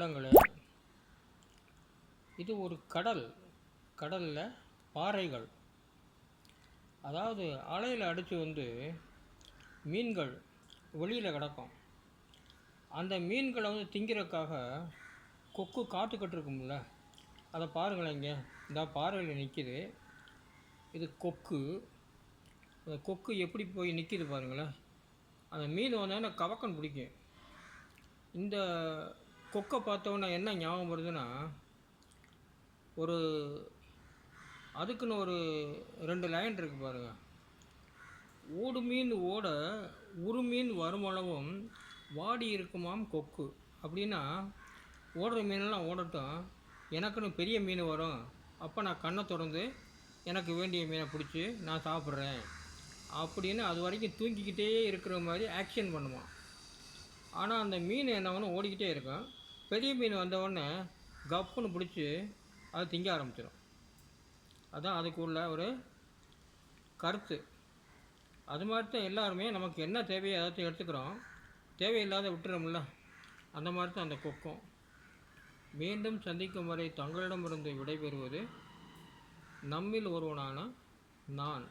உள்ளங்களே, இது ஒரு கடலில் பாறைகள், அதாவது அலையில் அடித்து வந்து மீன்கள் வெளியில் கிடக்கும். அந்த மீன்களை வந்து திங்கிறதுக்காக கொக்கு காத்துக்கிட்டு இருக்கும்ல, அதை பாருங்களேன். இங்கே இந்த பாறையில் நிற்கிது, இது கொக்கு. அந்த கொக்கு எப்படி போய் நிற்கிது பாருங்களேன். அந்த மீன் வந்தோடனே கவக்கன் பிடிக்கும். இந்த கொக்கை பார்த்தோன்னே என்ன ஞாபகம் வருதுன்னா, ஒரு அதுக்குன்னு ஒரு 2 லைன் இருக்குது பாருங்கள். ஓடு மீன் ஓட ஒரு மீன் வருமளவும் வாடி இருக்குமாம் கொக்கு. அப்படின்னா ஓடுற மீனெல்லாம் ஓடட்டும், எனக்குன்னு பெரிய மீன் வரும், அப்போ நான் கண்ணை திறந்து எனக்கு வேண்டிய மீனை பிடிச்சி நான் சாப்பிட்றேன் அப்படின்னு அது வரைக்கும் தூங்கிக்கிட்டே இருக்கிற மாதிரி ஆக்ஷன் பண்ணுவான். ஆனால் அந்த மீன் என்னவொன்னு ஓடிக்கிட்டே இருக்கும். பெரிய மீன் வந்தவுடனே கப்புன்னு பிடிச்சி அதை திங்க ஆரம்பிச்சிடும். அதுதான் அதுக்கு உள்ள ஒரு கருத்து. அது மாதிரி தான் எல்லாருமே நமக்கு என்ன தேவையோ ஏதாச்சும் எடுத்துக்கிறோம், தேவையில்லாத விட்டுறோம்ல. அந்த மாதிரி தான் அந்த கொக்கும். மீண்டும் சந்திக்கும் வரை தங்களிடமிருந்து விடைபெறுவது நம்மில் ஒருவனான நான்.